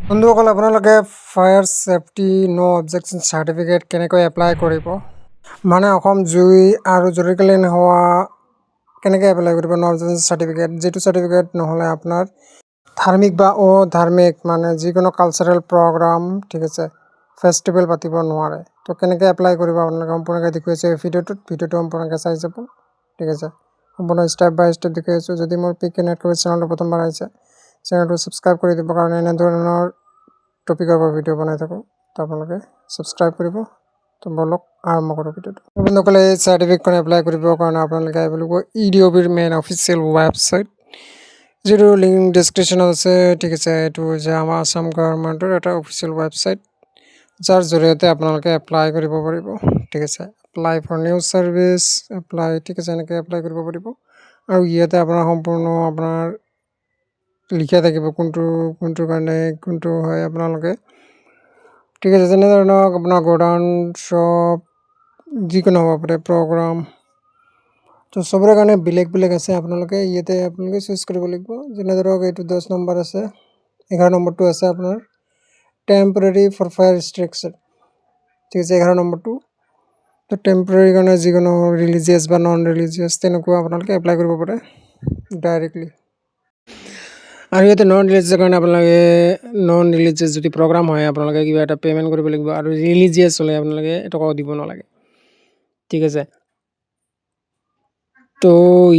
বন্ধুসকল আপোনালোকে fire safety ন' objection certificate কেনেকৈ এপ্লাই কৰিব মানে অসম জুই আৰু জৰুৰীকালীন হোৱা কেনেকৈ এপ্লাই কৰিব ন' অবজেকশ্যন চাৰ্টিফিকেট যিটো চাৰ্টিফিকেট নহ'লে আপোনাৰ ধাৰ্মিক বা অধাৰ্মিক মানে যিকোনো কালচাৰেল প্ৰগ্ৰাম ঠিক আছে ফেষ্টিভেল পাতিব নোৱাৰে তো কেনেকৈ এপ্লাই কৰিব আপোনালোকে সম্পূৰ্ণকৈ দেখুৱাইছে ভিডিঅ'টো সম্পূৰ্ণকৈ চাই যাব ঠিক আছে সম্পূৰ্ণ ষ্টেপ বাই ষ্টেপ দেখুৱাইছোঁ যদি মোৰ পিক নেট কভাৰেজ চেনেলটো প্ৰথমবাৰ আহিছে চেনেলটো ছাবস্ক্ৰাইব কৰি দিব কাৰণ এনেধৰণৰ টপিকৰ পৰা ভিডিঅ' বনাই থাকোঁ তো আপোনালোকে ছাবস্ক্ৰাইব কৰিব তো বলক আৰম্ভ কৰোঁ ভিডিঅ'টো বন্ধুসকলে এই চাৰ্টিফিকেটখন এপ্লাই কৰিবৰ কাৰণে আপোনালোকে আহিব লাগিব EDOBৰ মেইন অফিচিয়েল ৱেবছাইট যিটো লিংক ডেছক্ৰিপশ্যনত আছে ঠিক আছে এইটো হৈছে আমাৰ আসাম গভৰ্ণমেণ্টৰ এটা অফিচিয়েল ৱেবছাইট যাৰ জৰিয়তে আপোনালোকে এপ্লাই কৰিব পাৰিব ঠিক আছে apply for new service apply ঠিক আছে এনেকৈ এপ্লাই কৰিব পাৰিব আৰু ইয়াতে আপোনাৰ সম্পূৰ্ণ আপোনাৰ লিখা থাকিব কোনটোৰ কাৰণে কোনটো হয় আপোনালোকে ঠিক আছে যেনে ধৰণক আপোনাৰ গোডাউন শ্বপ যিকোনো হ'ব পাৰে প্ৰগ্ৰাম তো চবৰে কাৰণে বেলেগ বেলেগ আছে আপোনালোকে ইয়াতে আপোনালোকে চুজ কৰিব লাগিব যেনে ধৰক এইটো 10 নম্বৰ আছে 11 নম্বৰটো আছে আপোনাৰ টেম্পৰেৰী ফৰ ফায়াৰ ৰিষ্ট্ৰিকশ্যন ঠিক আছে 11 নম্বৰটো তো টেম্পৰেৰী কাৰণে যিকোনো ৰিলিজিয়াছ বা নন ৰিলিজিয়াছ তেনেকুৱা আপোনালোকে এপ্লাই কৰিব পাৰে ডাইৰেক্টলি আৰু ইয়াতে নন ৰিলিজিয়াছৰ কাৰণে আপোনালোকে নন ৰিলিজিয়াছ যদি প্ৰগ্ৰাম হয় আপোনালোকে কিবা এটা পে'মেণ্ট কৰিব লাগিব আৰু ৰিলিজিয়াছ হ'লে আপোনালোকে এটকাও দিব নালাগে ঠিক আছে তো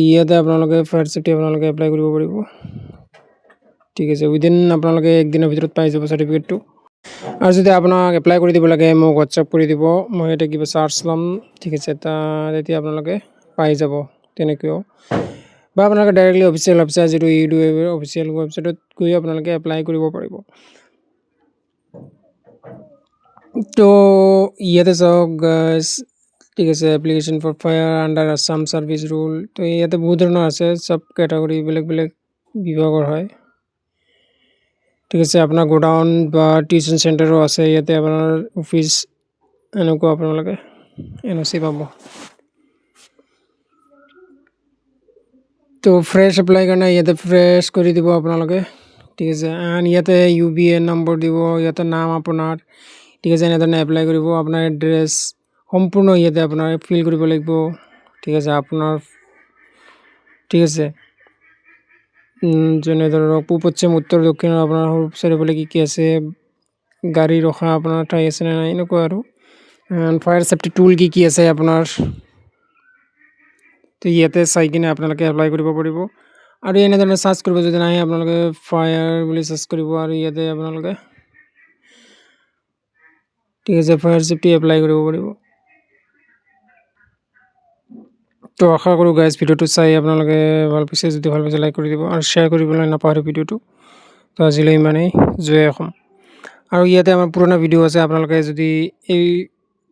ইয়াতে আপোনালোকে ফায়াৰ ছেফটি আপোনালোকে এপ্লাই কৰিব পাৰিব ঠিক আছে উইদিন আপোনালোকে একদিনৰ ভিতৰত পাই যাব চাৰ্টিফিকেটটো আৰু যদি আপোনাক এপ্লাই কৰি দিব লাগে মোক হোৱাটছআপ কৰি দিব মই ইয়াতে কিবা চাৰ্জ ল'ম ঠিক আছে তেতিয়া আপোনালোকে পাই যাব তেনেকৈও বা আপোনালোকে ডাইৰেক্টলি অফিচিয়েল ৱেবছাইট যিটো EDOBৰ অফিচিয়েল ৱেবছাইটত গৈ আপোনালোকে এপ্লাই কৰিব পাৰিব তো ইয়াতে চাওক ঠিক আছে application for fire under Assam service rule তো ইয়াতে বহুত ধৰণৰ আছে চব কেটাগৰী বেলেগ বেলেগ বিভাগৰ হয় ঠিক আছে আপোনাৰ গোডাউন বা টিউশ্যন চেণ্টাৰো আছে ইয়াতে আপোনাৰ অফিচ এনেকুৱা আপোনালোকে NOC পাব তো ফ্ৰেছ এপ্লাই কাৰণে ইয়াতে ফ্ৰেছ কৰি দিব আপোনালোকে ঠিক আছে এণ্ড ইয়াতে UBA নম্বৰ দিব ইয়াতে নাম আপোনাৰ ঠিক আছে এনেধৰণে এপ্লাই কৰিব আপোনাৰ এড্ৰেছ সম্পূৰ্ণ ইয়াতে আপোনাৰ ফিল কৰিব লাগিব ঠিক আছে আপোনাৰ ঠিক আছে যেনে ধৰক পূব পশ্চিম উত্তৰ দক্ষিণৰ আপোনাৰ চাৰিওফালে কি আছে গাড়ী ৰখা আপোনাৰ ঠাই আছে নে নাই এনেকুৱা আৰু ফায়াৰ ছেফটি টুল কি আছে আপোনাৰ তো ইয়াতে চাই কিনে আপোনালোকে এপ্লাই কৰিব পাৰিব আৰু এনেধৰণে চাৰ্চ কৰিব যদি নাহে আপোনালোকে ফায়াৰ বুলি চাৰ্চ কৰিব আৰু ইয়াতে আপোনালোকে ঠিক আছে ফায়াৰ ছেফটি এপ্লাই কৰিব পাৰিব তো আশা কৰোঁ গাইজ ভিডিঅ'টো চাই আপোনালোকে ভাল পাইছে যদি ভাল পাইছে লাইক কৰি দিব আৰু শ্বেয়াৰ কৰিবলৈ নাপাহৰিব ভিডিঅ'টো তো আজিলৈ ইমানেই জয় অসম আৰু ইয়াতে আমাৰ পুৰণা ভিডিঅ' আছে আপোনালোকে যদি এই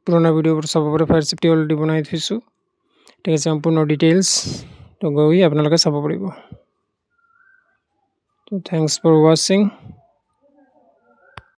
পুৰণা ভিডিঅ'বোৰ চাব পাৰে ফায়াৰ ছেফটি অলৰেডি বনাই থৈছোঁ ঠিক আছে সম্পূৰ্ণ ডিটেইলছ তো গৈ আপোনালোকে চাব পাৰিব তো থেংকছ ফৰ ৱাচিং